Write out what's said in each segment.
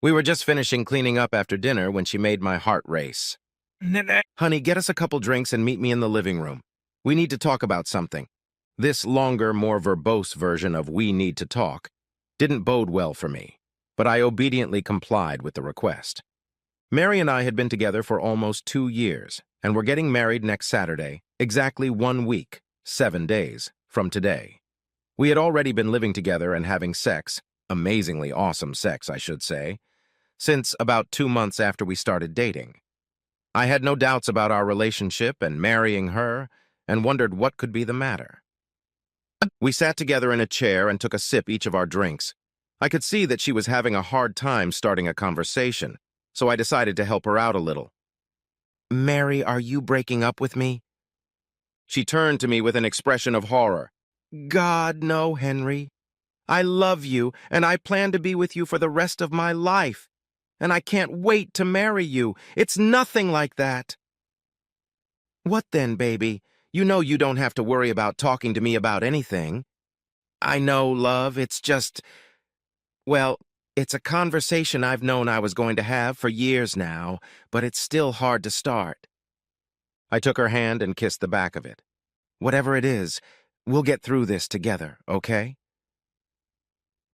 We were just finishing cleaning up after dinner when she made my heart race. Honey, get us a couple drinks and meet me in the living room. We need to talk about something. This longer, more verbose version of "we need to talk" didn't bode well for me, but I obediently complied with the request. Mary and I had been together for almost 2 years, and were getting married next Saturday, exactly 1 week, 7 days, from today. We had already been living together and having sex, amazingly awesome sex, I should say, since about 2 months after we started dating. I had no doubts about our relationship and marrying her, and wondered what could be the matter. We sat together in a chair and took a sip each of our drinks. I could see that she was having a hard time starting a conversation, so I decided to help her out a little. "Mary, are you breaking up with me?" She turned to me with an expression of horror. "God, no, Henry. I love you, and I plan to be with you for the rest of my life. And I can't wait to marry you. It's nothing like that." "What then, baby? You know you don't have to worry about talking to me about anything." "I know, love, it's just... well, it's a conversation I've known I was going to have for years now, but it's still hard to start." I took her hand and kissed the back of it. "Whatever it is, we'll get through this together, okay?"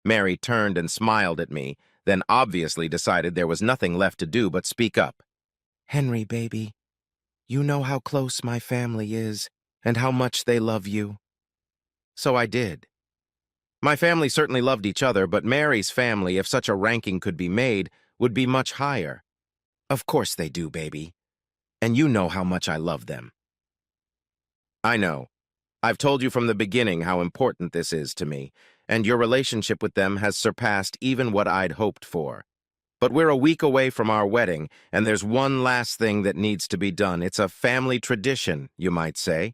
Mary turned and smiled at me, then obviously decided there was nothing left to do but speak up. "Henry, baby, you know how close my family is, and how much they love you." So I did. My family certainly loved each other, but Mary's family, if such a ranking could be made, would be much higher. "Of course they do, baby. And you know how much I love them." "I know. I've told you from the beginning how important this is to me, and your relationship with them has surpassed even what I'd hoped for. But we're a week away from our wedding, and there's one last thing that needs to be done. It's a family tradition, you might say.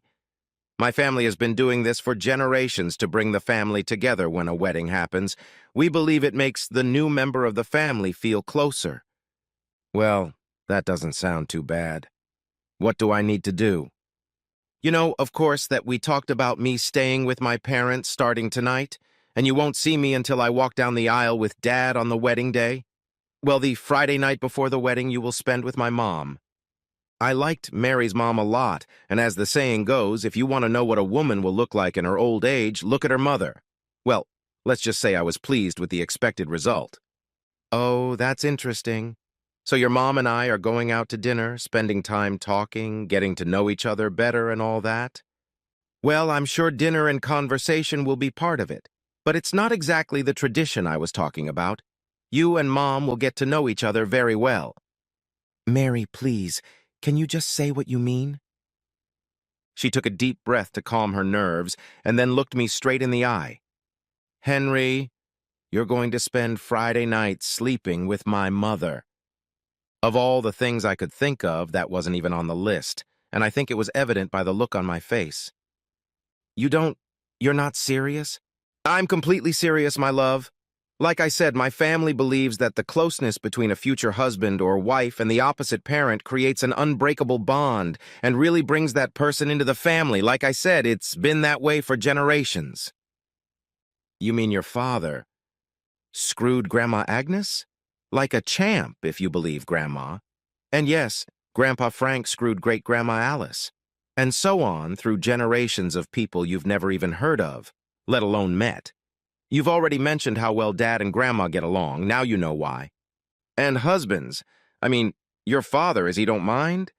My family has been doing this for generations to bring the family together when a wedding happens. We believe it makes the new member of the family feel closer." "Well, that doesn't sound too bad. What do I need to do?" "You know, of course, that we talked about me staying with my parents starting tonight, and you won't see me until I walk down the aisle with Dad on the wedding day? Well, the Friday night before the wedding you will spend with my mom. I liked Mary's mom a lot, and as the saying goes, if you want to know what a woman will look like in her old age, look at her mother. Well, let's just say I was pleased with the expected result." "Oh, that's interesting. So your mom and I are going out to dinner, spending time talking, getting to know each other better and all that?" "Well, I'm sure dinner and conversation will be part of it, but it's not exactly the tradition I was talking about. You and Mom will get to know each other very well." "Mary, please, can you just say what you mean?" She took a deep breath to calm her nerves and then looked me straight in the eye. "Henry, you're going to spend Friday night sleeping with my mother." Of all the things I could think of, that wasn't even on the list, and I think it was evident by the look on my face. You're not serious?" "I'm completely serious, my love. Like I said, my family believes that the closeness between a future husband or wife and the opposite parent creates an unbreakable bond and really brings that person into the family. Like I said, it's been that way for generations." "You mean your father screwed Grandma Agnes? Like a champ, if you believe Grandma. And yes, Grandpa Frank screwed Great-Grandma Alice. And so on through generations of people you've never even heard of, let alone met. You've already mentioned how well Dad and Grandma get along. Now you know why. And husbands. I mean, your father, as he don't mind?"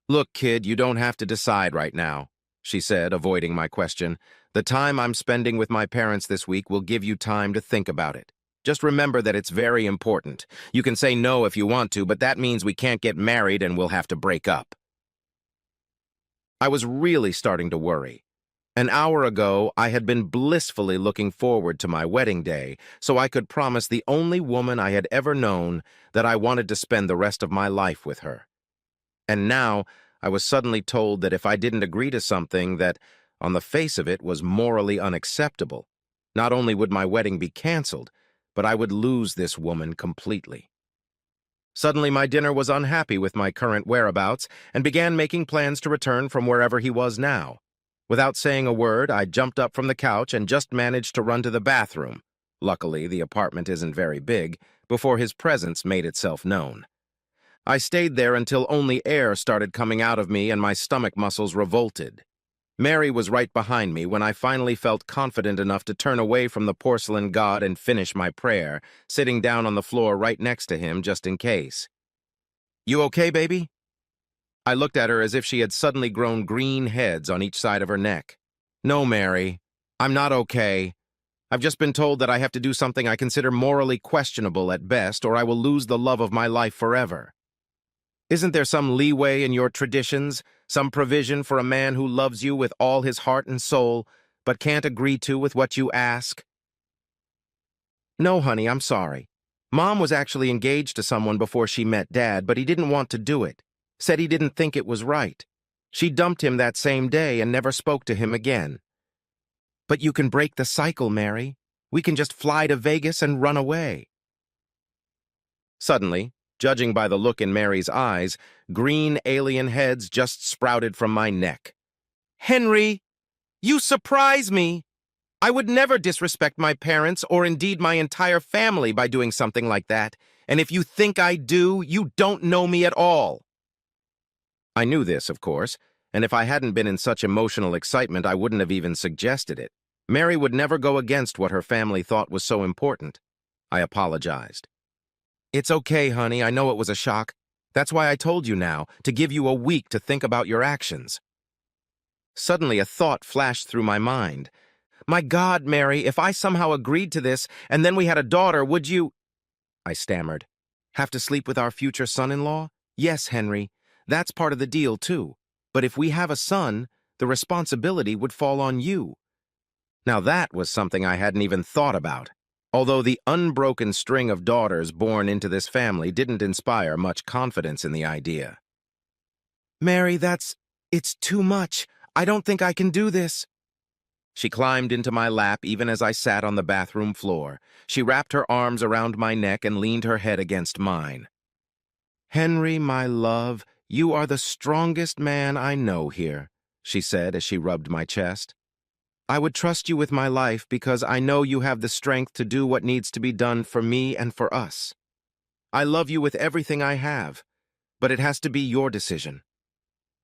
"Look, kid, you don't have to decide right now," she said, avoiding my question. "The time I'm spending with my parents this week will give you time to think about it. Just remember that it's very important. You can say no if you want to, but that means we can't get married and we'll have to break up." I was really starting to worry. An hour ago, I had been blissfully looking forward to my wedding day, so I could promise the only woman I had ever known that I wanted to spend the rest of my life with her. And now, I was suddenly told that if I didn't agree to something that, on the face of it, was morally unacceptable, not only would my wedding be canceled, but I would lose this woman completely. Suddenly, my dinner was unhappy with my current whereabouts and began making plans to return from wherever he was now. Without saying a word, I jumped up from the couch and just managed to run to the bathroom. Luckily, the apartment isn't very big, before his presence made itself known. I stayed there until only air started coming out of me and my stomach muscles revolted. Mary was right behind me when I finally felt confident enough to turn away from the porcelain god and finish my prayer, sitting down on the floor right next to him just in case. "You okay, baby?" I looked at her as if she had suddenly grown green heads on each side of her neck. "No, Mary, I'm not okay. I've just been told that I have to do something I consider morally questionable at best, or I will lose the love of my life forever. Isn't there some leeway in your traditions, some provision for a man who loves you with all his heart and soul, but can't agree to with what you ask?" "No, honey, I'm sorry. Mom was actually engaged to someone before she met Dad, but he didn't want to do it. Said he didn't think it was right. She dumped him that same day and never spoke to him again." "But you can break the cycle, Mary. We can just fly to Vegas and run away." Suddenly, judging by the look in Mary's eyes, green alien heads just sprouted from my neck. "Henry, you surprise me. I would never disrespect my parents or indeed my entire family by doing something like that. And if you think I do, you don't know me at all." I knew this, of course, and if I hadn't been in such emotional excitement, I wouldn't have even suggested it. Mary would never go against what her family thought was so important. I apologized. "It's okay, honey. I know it was a shock. That's why I told you now, to give you a week to think about your actions." Suddenly, a thought flashed through my mind. "My God, Mary, if I somehow agreed to this and then we had a daughter, would you—" I stammered. "Have to sleep with our future son-in-law? Yes, Henry. That's part of the deal, too. But if we have a son, the responsibility would fall on you." Now that was something I hadn't even thought about. Although the unbroken string of daughters born into this family didn't inspire much confidence in the idea. "Mary, it's too much. I don't think I can do this." She climbed into my lap even as I sat on the bathroom floor. She wrapped her arms around my neck and leaned her head against mine. "Henry, my love, you are the strongest man I know here," she said as she rubbed my chest. "I would trust you with my life because I know you have the strength to do what needs to be done for me and for us. I love you with everything I have, but it has to be your decision.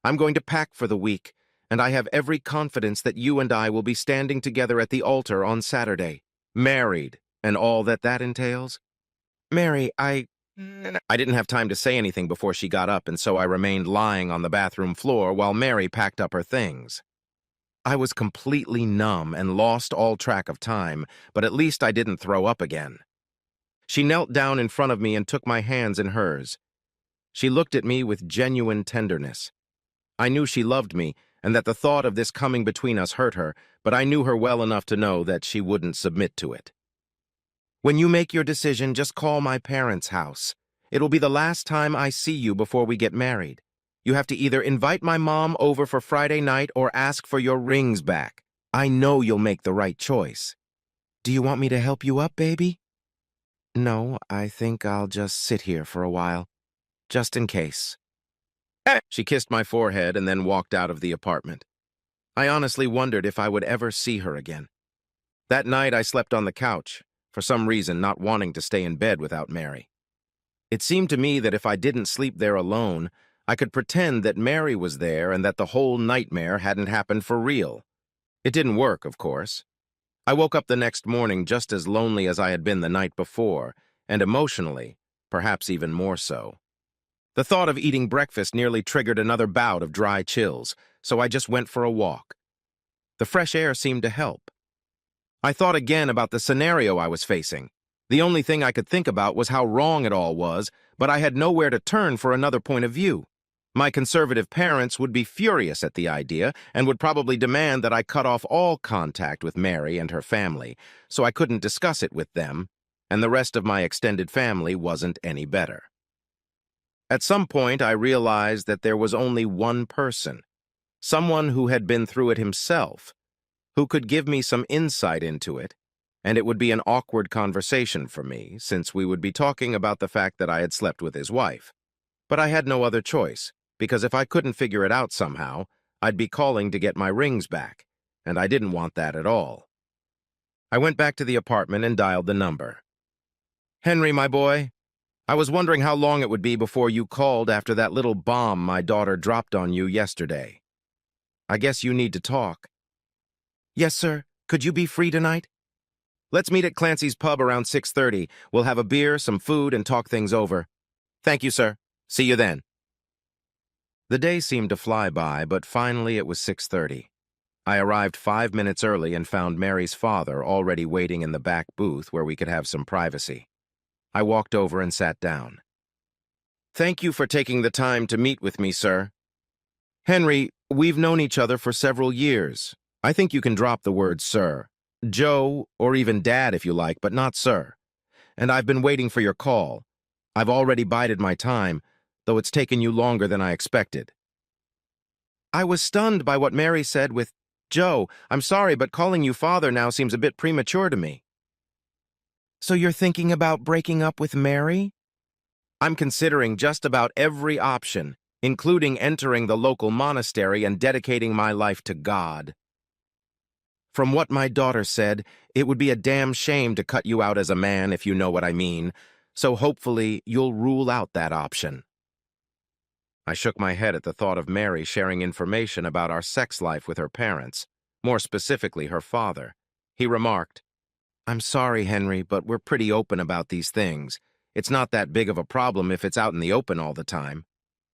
I'm going to pack for the week, and I have every confidence that you and I will be standing together at the altar on Saturday, married, and all that entails." "Mary, I didn't have time to say anything before she got up, and so I remained lying on the bathroom floor while Mary packed up her things. I was completely numb and lost all track of time, but at least I didn't throw up again. She knelt down in front of me and took my hands in hers. She looked at me with genuine tenderness. I knew she loved me, and that the thought of this coming between us hurt her, but I knew her well enough to know that she wouldn't submit to it. "When you make your decision, just call my parents' house. It'll be the last time I see you before we get married. You have to either invite my mom over for Friday night or ask for your rings back. I know you'll make the right choice. Do you want me to help you up, baby?" "No, I think I'll just sit here for a while, just in case." She kissed my forehead and then walked out of the apartment. I honestly wondered if I would ever see her again. That night I slept on the couch, for some reason not wanting to stay in bed without Mary. It seemed to me that if I didn't sleep there alone, I could pretend that Mary was there and that the whole nightmare hadn't happened for real. It didn't work, of course. I woke up the next morning just as lonely as I had been the night before, and emotionally, perhaps even more so. The thought of eating breakfast nearly triggered another bout of dry chills, so I just went for a walk. The fresh air seemed to help. I thought again about the scenario I was facing. The only thing I could think about was how wrong it all was, but I had nowhere to turn for another point of view. My conservative parents would be furious at the idea and would probably demand that I cut off all contact with Mary and her family, so I couldn't discuss it with them, and the rest of my extended family wasn't any better. At some point, I realized that there was only one person, someone who had been through it himself, who could give me some insight into it, and it would be an awkward conversation for me, since we would be talking about the fact that I had slept with his wife. But I had no other choice, because if I couldn't figure it out somehow, I'd be calling to get my rings back, and I didn't want that at all. I went back to the apartment and dialed the number. Henry, my boy, I was wondering how long it would be before you called after that little bomb my daughter dropped on you yesterday. I guess you need to talk. Yes, sir. Could you be free tonight? Let's meet at Clancy's pub around 6:30. We'll have a beer, some food, and talk things over. Thank you, sir. See you then. The day seemed to fly by, but finally it was 6:30. I arrived 5 minutes early and found Mary's father already waiting in the back booth where we could have some privacy. I walked over and sat down. Thank you for taking the time to meet with me, sir. Henry, we've known each other for several years. I think you can drop the word sir. Joe, or even Dad if you like, but not sir. And I've been waiting for your call. I've already bided my time, though it's taken you longer than I expected. I was stunned by what Mary said with, Joe, I'm sorry, but calling you father now seems a bit premature to me. So you're thinking about breaking up with Mary? I'm considering just about every option, including entering the local monastery and dedicating my life to God. From what my daughter said, it would be a damn shame to cut you out as a man, if you know what I mean, so hopefully you'll rule out that option. I shook my head at the thought of Mary sharing information about our sex life with her parents, more specifically her father. He remarked, I'm sorry, Henry, but we're pretty open about these things. It's not that big of a problem if it's out in the open all the time.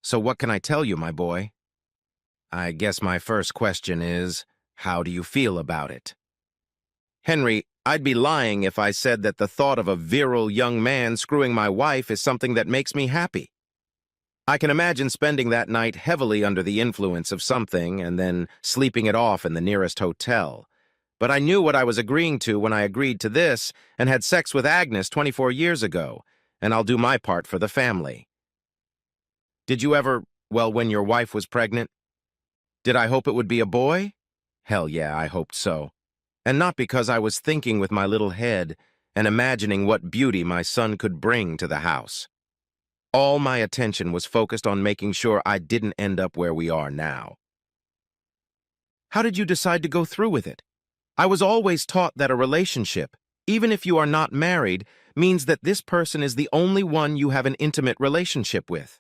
So what can I tell you, my boy? I guess my first question is, how do you feel about it? Henry, I'd be lying if I said that the thought of a virile young man screwing my wife is something that makes me happy. I can imagine spending that night heavily under the influence of something and then sleeping it off in the nearest hotel. But I knew what I was agreeing to when I agreed to this and had sex with Agnes 24 years ago, and I'll do my part for the family. Did you ever, when your wife was pregnant? Did I hope it would be a boy? Hell yeah, I hoped so. And not because I was thinking with my little head and imagining what beauty my son could bring to the house. All my attention was focused on making sure I didn't end up where we are now. How did you decide to go through with it? I was always taught that a relationship, even if you are not married, means that this person is the only one you have an intimate relationship with.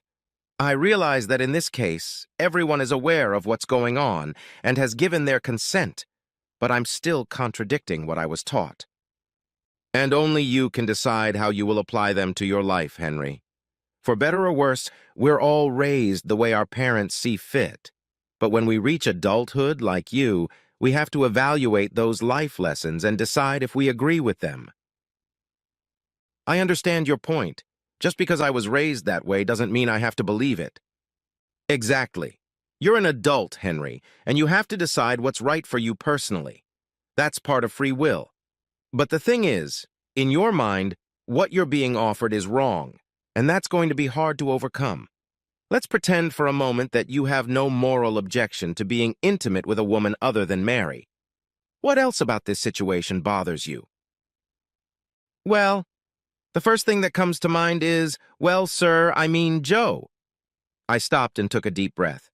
I realize that in this case, everyone is aware of what's going on and has given their consent, but I'm still contradicting what I was taught. And only you can decide how you will apply them to your life, Henry. For better or worse, we're all raised the way our parents see fit. But when we reach adulthood, like you, we have to evaluate those life lessons and decide if we agree with them. I understand your point. Just because I was raised that way doesn't mean I have to believe it. Exactly. You're an adult, Henry, and you have to decide what's right for you personally. That's part of free will. But the thing is, in your mind, what you're being offered is wrong, and that's going to be hard to overcome. Let's pretend for a moment that you have no moral objection to being intimate with a woman other than Mary. What else about this situation bothers you? Well, the first thing that comes to mind is, Joe. I stopped and took a deep breath.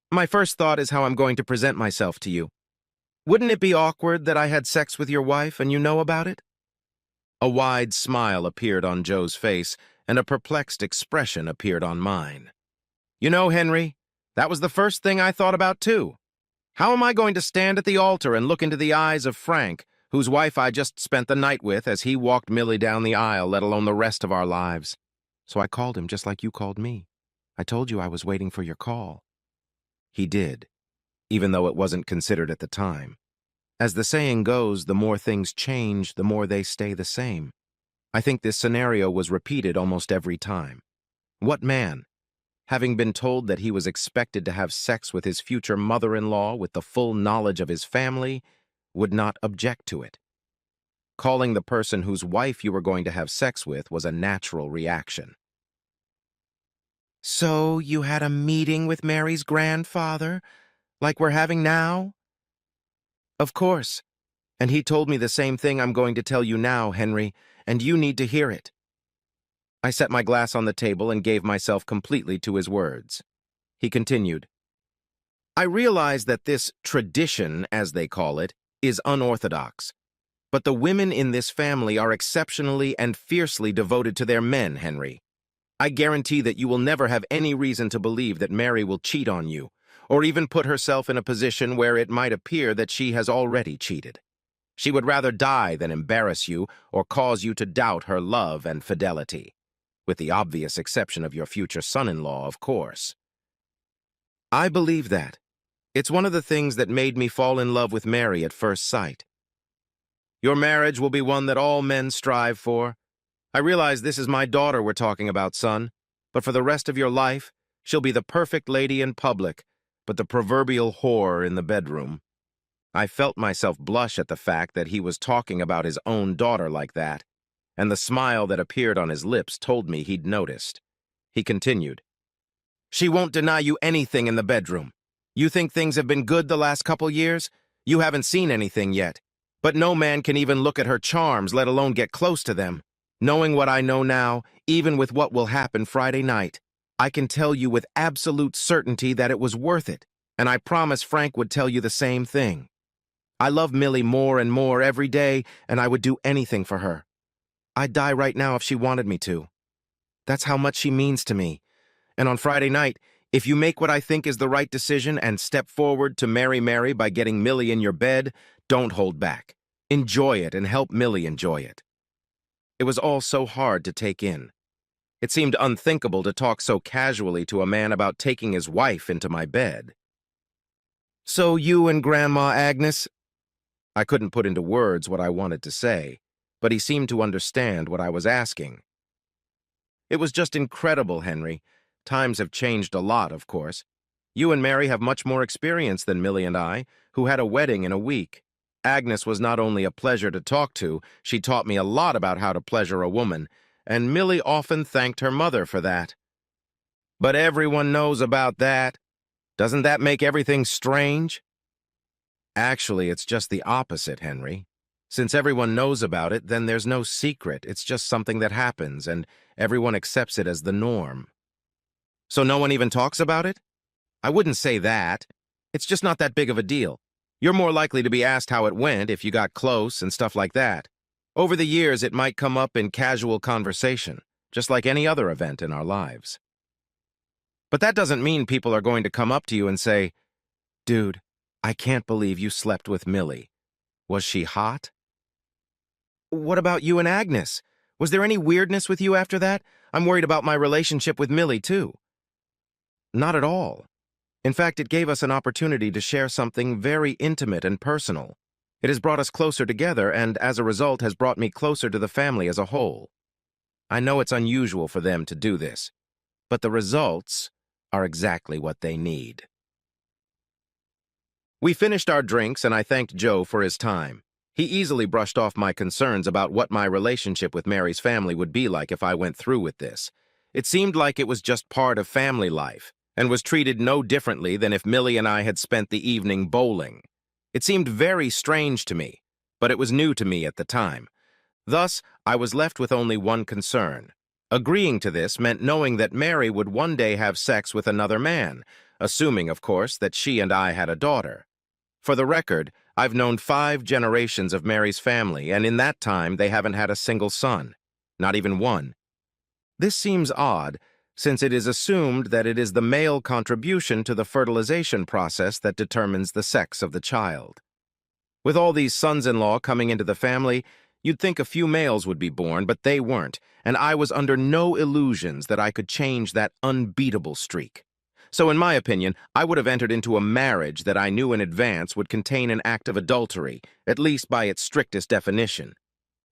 My first thought is how I'm going to present myself to you. Wouldn't it be awkward that I had sex with your wife and you know about it? A wide smile appeared on Joe's face, and a perplexed expression appeared on mine. You know, Henry, that was the first thing I thought about too. How am I going to stand at the altar and look into the eyes of Frank, whose wife I just spent the night with, as he walked Millie down the aisle, let alone the rest of our lives? So I called him just like you called me. I told you I was waiting for your call. He did, even though it wasn't considered at the time. As the saying goes, the more things change, the more they stay the same. I think this scenario was repeated almost every time. What man, having been told that he was expected to have sex with his future mother-in-law with the full knowledge of his family, would not object to it? Calling the person whose wife you were going to have sex with was a natural reaction. So you had a meeting with Mary's grandfather, like we're having now? Of course. And he told me the same thing I'm going to tell you now, Henry, and you need to hear it. I set my glass on the table and gave myself completely to his words. He continued, I realize that this tradition, as they call it, is unorthodox. But the women in this family are exceptionally and fiercely devoted to their men, Henry. I guarantee that you will never have any reason to believe that Mary will cheat on you, or even put herself in a position where it might appear that she has already cheated. She would rather die than embarrass you or cause you to doubt her love and fidelity, with the obvious exception of your future son-in-law, of course. I believe that. It's one of the things that made me fall in love with Mary at first sight. Your marriage will be one that all men strive for. I realize this is my daughter we're talking about, son, but for the rest of your life, she'll be the perfect lady in public, but the proverbial whore in the bedroom. I felt myself blush at the fact that he was talking about his own daughter like that, and the smile that appeared on his lips told me he'd noticed. He continued, "She won't deny you anything in the bedroom. You think things have been good the last couple years? You haven't seen anything yet. But no man can even look at her charms, let alone get close to them. Knowing what I know now, even with what will happen Friday night, I can tell you with absolute certainty that it was worth it, and I promise Frank would tell you the same thing. I love Millie more and more every day, and I would do anything for her. I'd die right now if she wanted me to. That's how much she means to me. And on Friday night, if you make what I think is the right decision and step forward to marry Mary by getting Millie in your bed, don't hold back. Enjoy it and help Millie enjoy it." It was all so hard to take in. It seemed unthinkable to talk so casually to a man about taking his wife into my bed. "So you and Grandma Agnes—" I couldn't put into words what I wanted to say, but he seemed to understand what I was asking. It was just incredible, Henry. Times have changed a lot, of course. You and Mary have much more experience than Millie and I, who had a wedding in a week. Agnes was not only a pleasure to talk to, she taught me a lot about how to pleasure a woman, and Millie often thanked her mother for that. But everyone knows about that. Doesn't that make everything strange? Actually, it's just the opposite, Henry. Since everyone knows about it, then there's no secret. It's just something that happens, and everyone accepts it as the norm. So no one even talks about it? I wouldn't say that. It's just not that big of a deal. You're more likely to be asked how it went if you got close and stuff like that. Over the years, it might come up in casual conversation, just like any other event in our lives. But that doesn't mean people are going to come up to you and say, "Dude, I can't believe you slept with Millie. Was she hot?" What about you and Agnes? Was there any weirdness with you after that? I'm worried about my relationship with Millie, too. Not at all. In fact, it gave us an opportunity to share something very intimate and personal. It has brought us closer together and, as a result, has brought me closer to the family as a whole. I know it's unusual for them to do this, but the results are exactly what they need. We finished our drinks, and I thanked Joe for his time. He easily brushed off my concerns about what my relationship with Mary's family would be like if I went through with this. It seemed like it was just part of family life, and was treated no differently than if Millie and I had spent the evening bowling. It seemed very strange to me, but it was new to me at the time. Thus, I was left with only one concern. Agreeing to this meant knowing that Mary would one day have sex with another man, assuming, of course, that she and I had a daughter. For the record, I've known 5 generations of Mary's family, and in that time they haven't had a single son, not even one. This seems odd, since it is assumed that it is the male contribution to the fertilization process that determines the sex of the child. With all these sons-in-law coming into the family, you'd think a few males would be born, but they weren't, and I was under no illusions that I could change that unbeatable streak. So in my opinion, I would have entered into a marriage that I knew in advance would contain an act of adultery, at least by its strictest definition.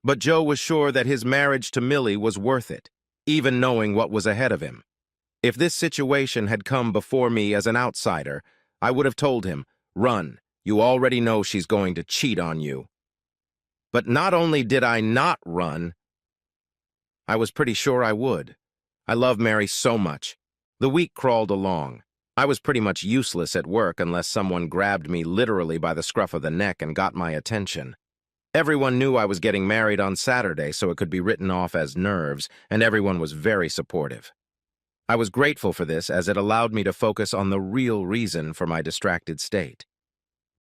But Joe was sure that his marriage to Millie was worth it, even knowing what was ahead of him. If this situation had come before me as an outsider, I would have told him, "Run, you already know she's going to cheat on you." But not only did I not run, I was pretty sure I would. I love Mary so much. The week crawled along. I was pretty much useless at work unless someone grabbed me literally by the scruff of the neck and got my attention. Everyone knew I was getting married on Saturday, so it could be written off as nerves, and everyone was very supportive. I was grateful for this, as it allowed me to focus on the real reason for my distracted state.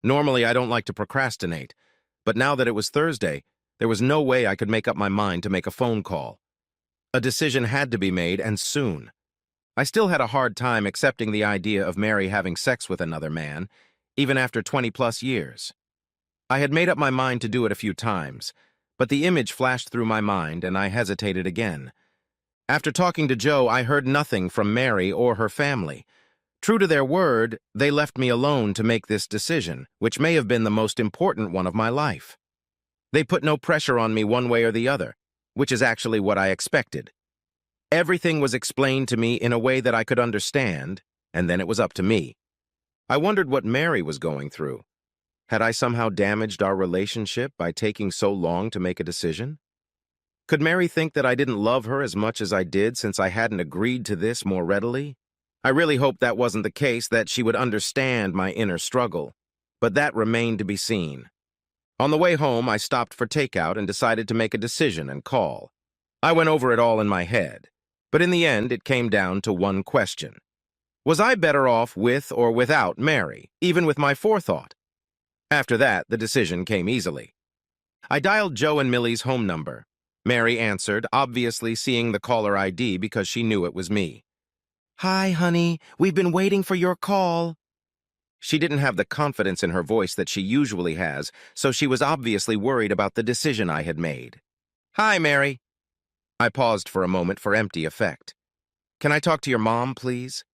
Normally, I don't like to procrastinate, But now that it was Thursday, there was no way I could make up my mind to make a phone call. A decision had to be made, and soon. I still had a hard time accepting the idea of Mary having sex with another man, even after 20-plus years. I had made up my mind to do it a few times, but the image flashed through my mind, and I hesitated again. After talking to Joe, I heard nothing from Mary or her family. True to their word, they left me alone to make this decision, which may have been the most important one of my life. They put no pressure on me one way or the other, which is actually what I expected. Everything was explained to me in a way that I could understand, and then it was up to me. I wondered what Mary was going through. Had I somehow damaged our relationship by taking so long to make a decision? Could Mary think that I didn't love her as much as I did since I hadn't agreed to this more readily? I really hoped that wasn't the case, that she would understand my inner struggle, but that remained to be seen. On the way home, I stopped for takeout and decided to make a decision and call. I went over it all in my head, but in the end, it came down to one question. Was I better off with or without Mary, even with my forethought? After that, the decision came easily. I dialed Joe and Millie's home number. Mary answered, obviously seeing the caller ID because she knew it was me. "Hi, honey. We've been waiting for your call." She didn't have the confidence in her voice that she usually has, so she was obviously worried about the decision I had made. "Hi, Mary." I paused for a moment for empty effect. "Can I talk to your mom, please?"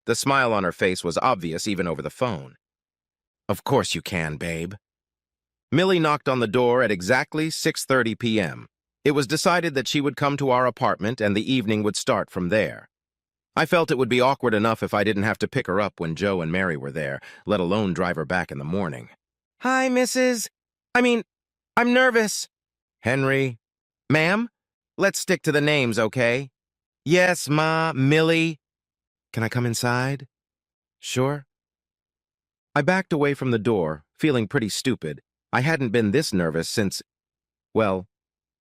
The smile on her face was obvious even over the phone. "Of course you can, babe." Millie knocked on the door at exactly 6:30 p.m. It was decided that she would come to our apartment and the evening would start from there. I felt it would be awkward enough if I didn't have to pick her up when Joe and Mary were there, let alone drive her back in the morning. "Hi, Mrs. I'm nervous." "Henry." "Ma'am? Let's stick to the names, okay?" "Yes, Ma, Millie." "Can I come inside?" "Sure." I backed away from the door, feeling pretty stupid. I hadn't been this nervous since, well,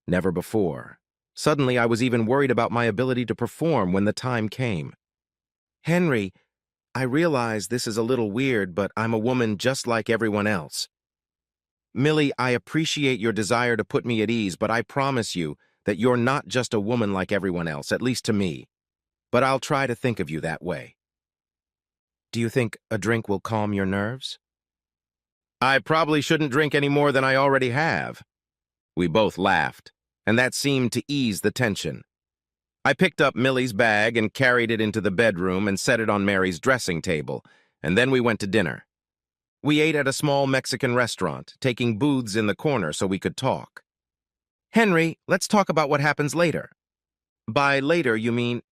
never before. Suddenly, I was even worried about my ability to perform when the time came. "Henry, I realize this is a little weird, but I'm a woman just like everyone else." "Millie, I appreciate your desire to put me at ease, but I promise you that you're not just a woman like everyone else, at least to me. But I'll try to think of you that way." "Do you think a drink will calm your nerves?" "I probably shouldn't drink any more than I already have." We both laughed, and that seemed to ease the tension. I picked up Millie's bag and carried it into the bedroom and set it on Mary's dressing table, and then we went to dinner. We ate at a small Mexican restaurant, taking booths in the corner so we could talk. "Henry, let's talk about what happens later." "By later, you mean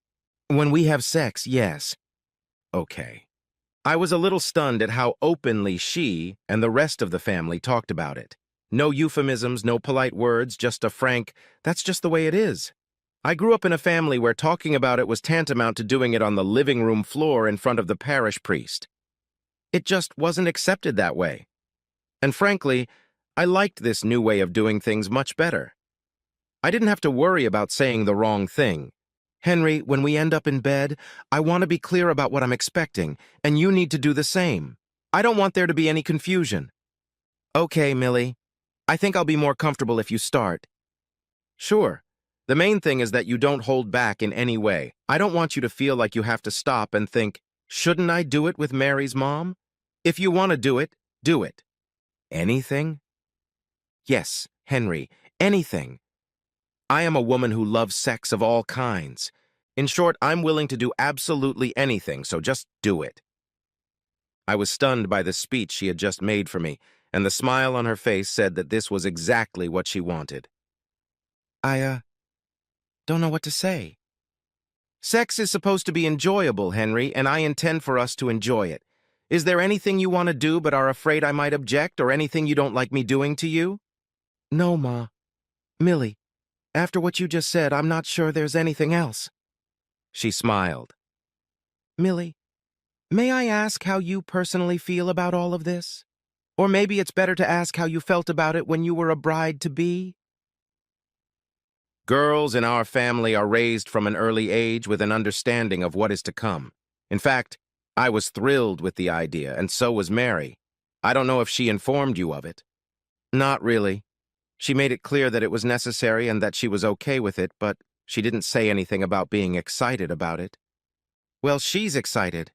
when we have sex, yes." "Okay." I was a little stunned at how openly she and the rest of the family talked about it. No euphemisms, no polite words, just a frank, "That's just the way it is." I grew up in a family where talking about it was tantamount to doing it on the living room floor in front of the parish priest. It just wasn't accepted that way. And frankly, I liked this new way of doing things much better. I didn't have to worry about saying the wrong thing. "Henry, when we end up in bed, I want to be clear about what I'm expecting, and you need to do the same. I don't want there to be any confusion." "Okay, Millie. I think I'll be more comfortable if you start." "Sure. The main thing is that you don't hold back in any way. I don't want you to feel like you have to stop and think, 'Shouldn't I do it with Mary's mom?' If you want to do it, do it." "Anything?" "Yes, Henry, anything. I am a woman who loves sex of all kinds. In short, I'm willing to do absolutely anything, so just do it." I was stunned by the speech she had just made for me, and the smile on her face said that this was exactly what she wanted. I don't know what to say." "Sex is supposed to be enjoyable, Henry, and I intend for us to enjoy it. Is there anything you want to do but are afraid I might object, or anything you don't like me doing to you?" "No, Ma. Millie, after what you just said, I'm not sure there's anything else." She smiled. "Millie, may I ask how you personally feel about all of this? Or maybe it's better to ask how you felt about it when you were a bride-to-be?" Girls in our family are raised from an early age with an understanding of what is to come. In fact, I was thrilled with the idea, and so was Mary. I don't know if she informed you of it. Not really. She made it clear that it was necessary and that she was okay with it, but she didn't say anything about being excited about it. Well, she's excited.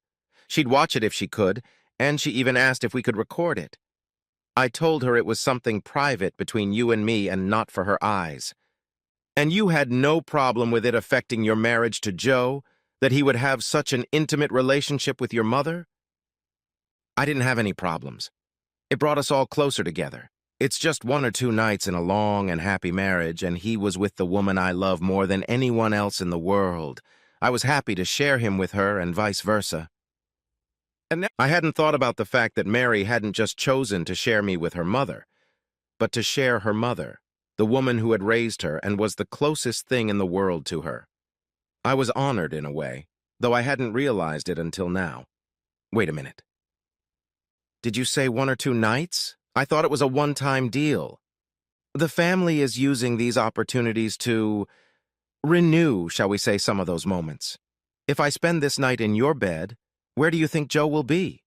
She'd watch it if she could, and she even asked if we could record it. I told her it was something private between you and me and not for her eyes. And you had no problem with it affecting your marriage to Joe, that he would have such an intimate relationship with your mother? I didn't have any problems. It brought us all closer together. It's just 1 or 2 nights in a long and happy marriage, and he was with the woman I love more than anyone else in the world. I was happy to share him with her and vice versa. And I hadn't thought about the fact that Mary hadn't just chosen to share me with her mother, but to share her mother, the woman who had raised her and was the closest thing in the world to her. I was honored in a way, though I hadn't realized it until now. Wait a minute. Did you say 1 or 2 nights? I thought it was a one-time deal. The family is using these opportunities to renew, shall we say, some of those moments. If I spend this night in your bed, where do you think Joe will be?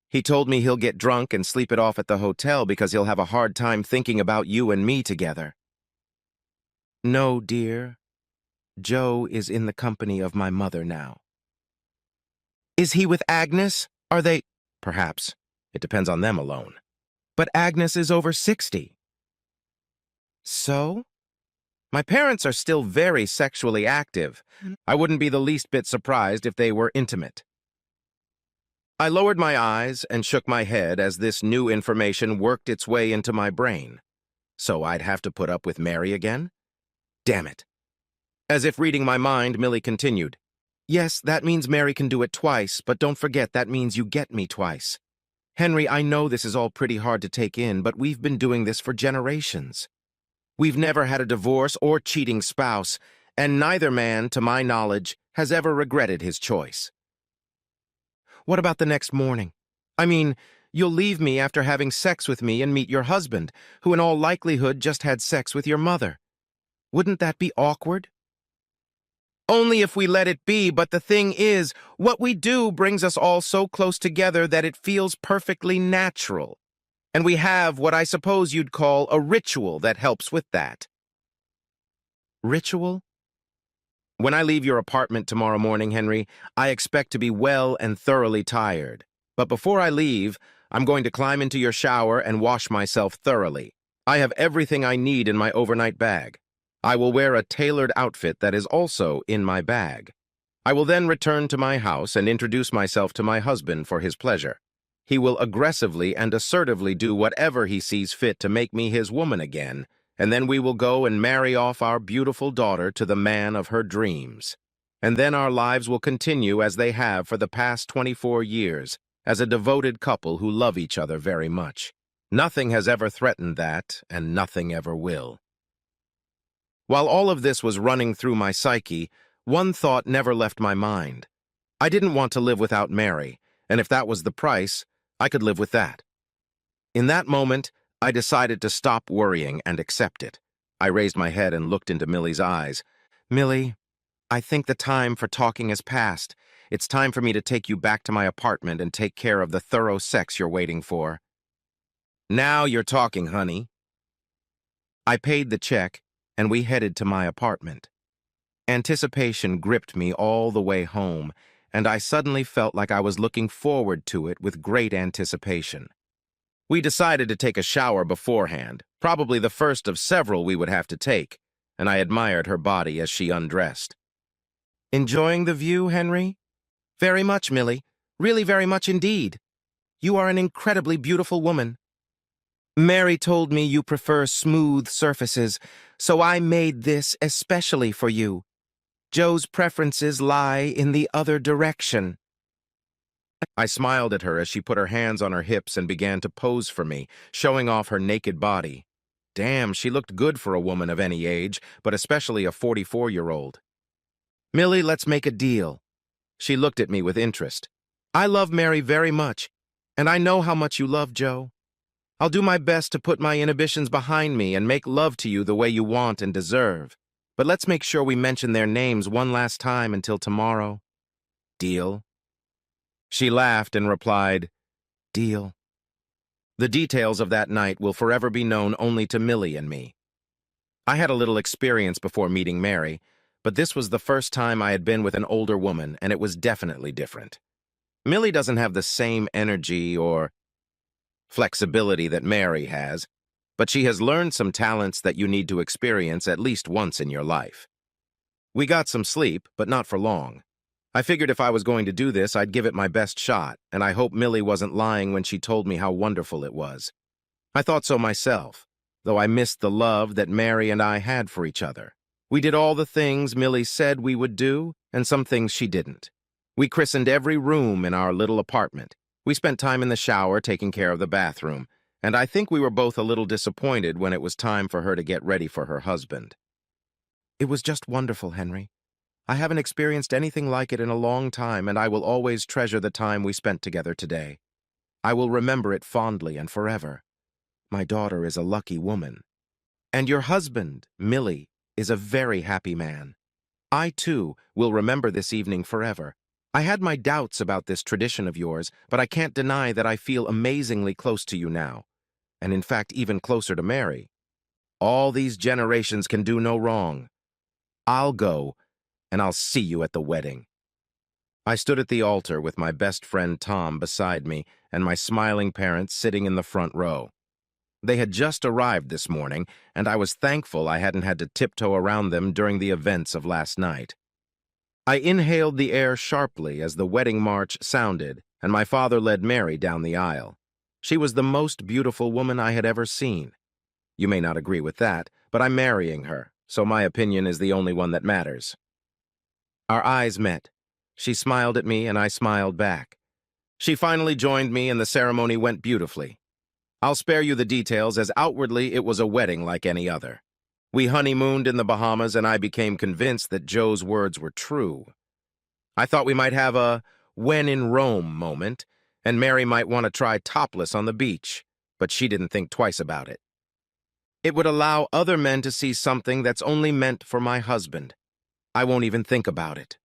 He told me he'll get drunk and sleep it off at the hotel because he'll have a hard time thinking about you and me together. No, dear. Joe is in the company of my mother now. Is he with Agnes? Are they? Perhaps. It depends on them alone. But Agnes is over 60. So? My parents are still very sexually active. I wouldn't be the least bit surprised if they were intimate. I lowered my eyes and shook my head as this new information worked its way into my brain. So I'd have to put up with Mary again? Damn it. As if reading my mind, Millie continued. Yes, that means Mary can do it twice, but don't forget that means you get me twice. Henry, I know this is all pretty hard to take in, but we've been doing this for generations. We've never had a divorce or cheating spouse, and neither man, to my knowledge, has ever regretted his choice. What about the next morning? I mean, you'll leave me after having sex with me and meet your husband, who in all likelihood just had sex with your mother. Wouldn't that be awkward? Only if we let it be, but the thing is, what we do brings us all so close together that it feels perfectly natural. And we have what I suppose you'd call a ritual that helps with that. Ritual? When I leave your apartment tomorrow morning, Henry, I expect to be well and thoroughly tired. But before I leave, I'm going to climb into your shower and wash myself thoroughly. I have everything I need in my overnight bag. I will wear a tailored outfit that is also in my bag. I will then return to my house and introduce myself to my husband for his pleasure. He will aggressively and assertively do whatever he sees fit to make me his woman again, and then we will go and marry off our beautiful daughter to the man of her dreams. And then our lives will continue as they have for the past 24 years, as a devoted couple who love each other very much. Nothing has ever threatened that, and nothing ever will. While all of this was running through my psyche, one thought never left my mind. I didn't want to live without Mary, and if that was the price, I could live with that. In that moment, I decided to stop worrying and accept it. I raised my head and looked into Millie's eyes. Millie, I think the time for talking has passed. It's time for me to take you back to my apartment and take care of the thorough sex you're waiting for. Now you're talking, honey. I paid the check, and we headed to my apartment. Anticipation gripped me all the way home, and I suddenly felt like I was looking forward to it with great anticipation. We decided to take a shower beforehand, probably the first of several we would have to take, and I admired her body as she undressed. Enjoying the view, Henry? Very much, Millie. Really very much indeed. You are an incredibly beautiful woman. Mary told me you prefer smooth surfaces, so I made this especially for you. Joe's preferences lie in the other direction. I smiled at her as she put her hands on her hips and began to pose for me, showing off her naked body. Damn, she looked good for a woman of any age, but especially a 44-year-old. Millie, let's make a deal. She looked at me with interest. I love Mary very much, and I know how much you love Joe. I'll do my best to put my inhibitions behind me and make love to you the way you want and deserve. But let's make sure we mention their names one last time until tomorrow. Deal? She laughed and replied, Deal. The details of that night will forever be known only to Millie and me. I had a little experience before meeting Mary, but this was the first time I had been with an older woman, and it was definitely different. Millie doesn't have the same energy or flexibility that Mary has, but she has learned some talents that you need to experience at least once in your life. We got some sleep, but not for long. I figured if I was going to do this, I'd give it my best shot, and I hope Millie wasn't lying when she told me how wonderful it was. I thought so myself, though I missed the love that Mary and I had for each other. We did all the things Millie said we would do, and some things she didn't. We christened every room in our little apartment. We spent time in the shower taking care of the bathroom, and I think we were both a little disappointed when it was time for her to get ready for her husband. It was just wonderful, Henry. I haven't experienced anything like it in a long time, and I will always treasure the time we spent together today. I will remember it fondly and forever. My daughter is a lucky woman. And your husband, Millie, is a very happy man. I, too, will remember this evening forever. I had my doubts about this tradition of yours, but I can't deny that I feel amazingly close to you now, and in fact even closer to Mary. All these generations can do no wrong. I'll go, and I'll see you at the wedding. I stood at the altar with my best friend Tom beside me and my smiling parents sitting in the front row. They had just arrived this morning, and I was thankful I hadn't had to tiptoe around them during the events of last night. I inhaled the air sharply as the wedding march sounded, and my father led Mary down the aisle. She was the most beautiful woman I had ever seen. You may not agree with that, but I'm marrying her, so my opinion is the only one that matters. Our eyes met. She smiled at me, and I smiled back. She finally joined me, and the ceremony went beautifully. I'll spare you the details, as outwardly it was a wedding like any other. We honeymooned in the Bahamas, and I became convinced that Joe's words were true. I thought we might have a when in Rome moment, and Mary might want to try topless on the beach, but she didn't think twice about it. It would allow other men to see something that's only meant for my husband. I won't even think about it.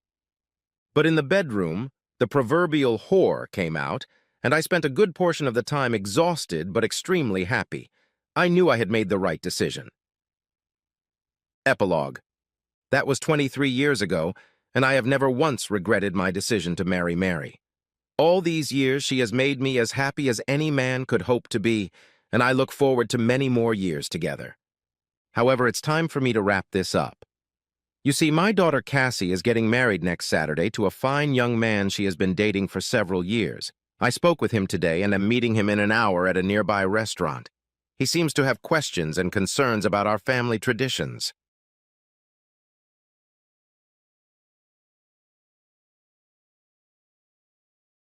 But in the bedroom, the proverbial whore came out, and I spent a good portion of the time exhausted but extremely happy. I knew I had made the right decision. Epilogue. That was 23 years ago, and I have never once regretted my decision to marry Mary. All these years she has made me as happy as any man could hope to be, and I look forward to many more years together. However, it's time for me to wrap this up. You see, my daughter Cassie is getting married next Saturday to a fine young man she has been dating for several years. I spoke with him today and am meeting him in an hour at a nearby restaurant. He seems to have questions and concerns about our family traditions.